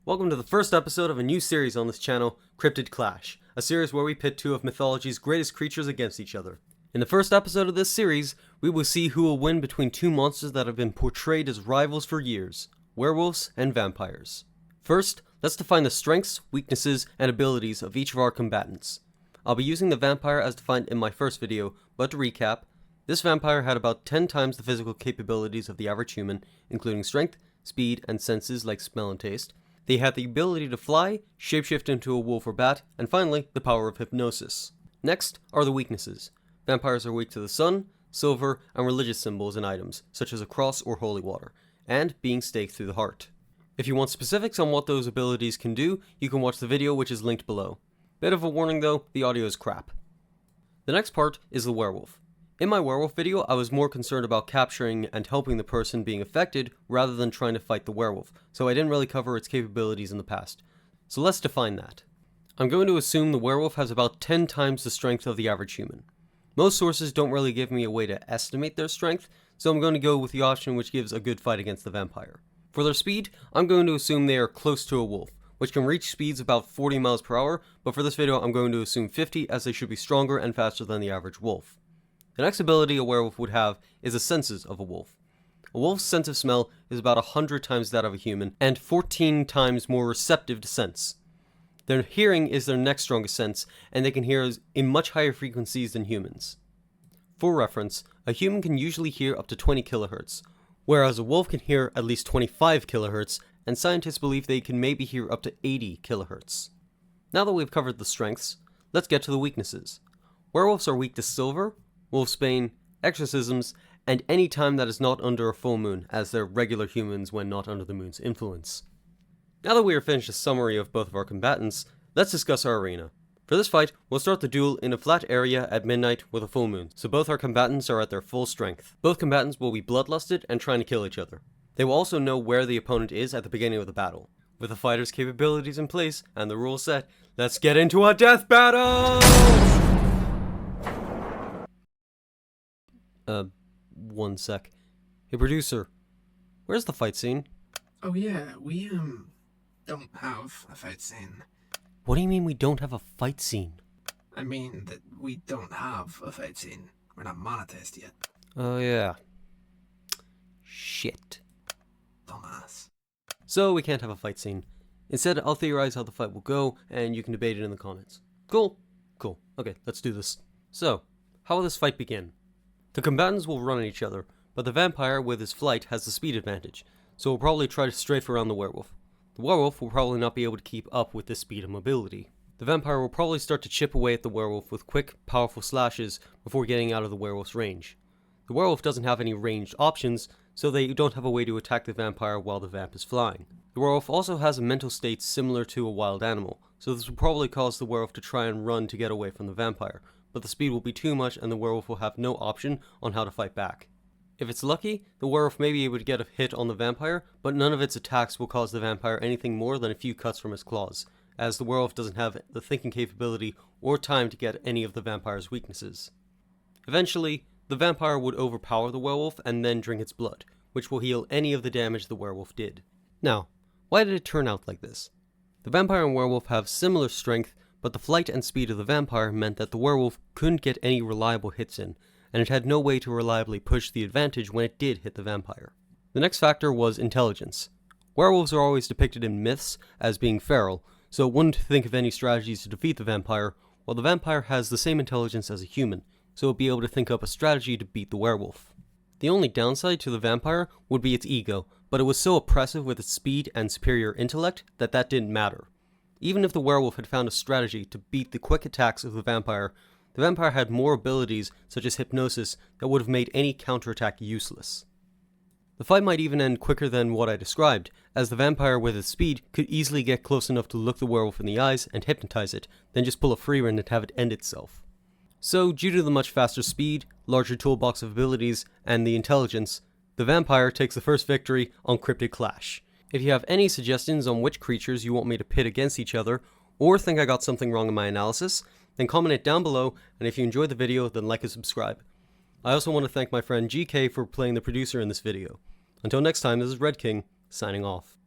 Welcome to the first episode of a new series on this channel, Cryptid Clash, a series where we pit two of mythology's greatest creatures against each other. In the first episode of this series, we will see who will win between two monsters that have been portrayed as rivals for years, werewolves and vampires. First, let's define the strengths, weaknesses, and abilities of each of our combatants. I'll be using the vampire as defined in my first video, but to recap, this vampire had about 10 times the physical capabilities of the average human, including strength, speed, and senses like smell and taste. They had the ability to fly, shapeshift into a wolf or bat, and finally, the power of hypnosis. Next are the weaknesses. Vampires are weak to the sun, silver, and religious symbols and items, such as a cross or holy water, and being staked through the heart. If you want specifics on what those abilities can do, you can watch the video which is linked below. Bit of a warning though, the audio is crap. The next part is the werewolf. In my werewolf video, I was more concerned about capturing and helping the person being affected rather than trying to fight the werewolf, so I didn't really cover its capabilities in the past. So let's define that. I'm going to assume the werewolf has about 10 times the strength of the average human. Most sources don't really give me a way to estimate their strength, so I'm going to go with the option which gives a good fight against the vampire. For their speed, I'm going to assume they are close to a wolf, which can reach speeds about 40 miles per hour, but for this video I'm going to assume 50 as they should be stronger and faster than the average wolf. The next ability a werewolf would have is the senses of a wolf. A wolf's sense of smell is about 100 times that of a human, and 14 times more receptive to scents. Their hearing is their next strongest sense, and they can hear in much higher frequencies than humans. For reference, a human can usually hear up to 20 kHz, whereas a wolf can hear at least 25 kHz, and scientists believe they can maybe hear up to 80 kHz. Now that we've covered the strengths, let's get to the weaknesses. Werewolves are weak to silver, wolfsbane, exorcisms, and any time that is not under a full moon, as they're regular humans when not under the moon's influence. Now that we are finished a summary of both of our combatants, let's discuss our arena. For this fight, we'll start the duel in a flat area at midnight with a full moon, so both our combatants are at their full strength. Both combatants will be bloodlusted and trying to kill each other. They will also know where the opponent is at the beginning of the battle. With the fighter's capabilities in place and the rules set, let's get into a death battle! One sec. Hey producer, where's the fight scene? Oh yeah, we don't have a fight scene. What do you mean we don't have a fight scene? I mean that we don't have a fight scene. We're not monetized yet. Oh yeah. Shit. Dumbass. So we can't have a fight scene. Instead, I'll theorize how the fight will go, and you can debate it in the comments. Cool? Cool. Okay, let's do this. So, how will this fight begin? The combatants will run at each other, but the vampire with his flight has the speed advantage, so will probably try to strafe around the werewolf. The werewolf will probably not be able to keep up with this speed and mobility. The vampire will probably start to chip away at the werewolf with quick, powerful slashes before getting out of the werewolf's range. The werewolf doesn't have any ranged options, so they don't have a way to attack the vampire while the vamp is flying. The werewolf also has a mental state similar to a wild animal, so this will probably cause the werewolf to try and run to get away from the vampire, but the speed will be too much and the werewolf will have no option on how to fight back. If it's lucky, the werewolf may be able to get a hit on the vampire, but none of its attacks will cause the vampire anything more than a few cuts from its claws, as the werewolf doesn't have the thinking capability or time to get any of the vampire's weaknesses. Eventually, the vampire would overpower the werewolf and then drink its blood, which will heal any of the damage the werewolf did. Now, why did it turn out like this? The vampire and werewolf have similar strength, but the flight and speed of the vampire meant that the werewolf couldn't get any reliable hits in, and it had no way to reliably push the advantage when it did hit the vampire. The next factor was intelligence. Werewolves are always depicted in myths as being feral, so it wouldn't think of any strategies to defeat the vampire, while the vampire has the same intelligence as a human, so it would be able to think up a strategy to beat the werewolf. The only downside to the vampire would be its ego, but it was so oppressive with its speed and superior intellect that didn't matter. Even if the werewolf had found a strategy to beat the quick attacks of the vampire had more abilities such as hypnosis that would have made any counterattack useless. The fight might even end quicker than what I described, as the vampire with its speed could easily get close enough to look the werewolf in the eyes and hypnotize it, then just pull a free run and have it end itself. So, due to the much faster speed, larger toolbox of abilities, and the intelligence, the vampire takes the first victory on Cryptid Clash. If you have any suggestions on which creatures you want me to pit against each other, or think I got something wrong in my analysis, then comment it down below, and if you enjoyed the video, then like and subscribe. I also want to thank my friend GK for playing the producer in this video. Until next time, this is Red King, signing off.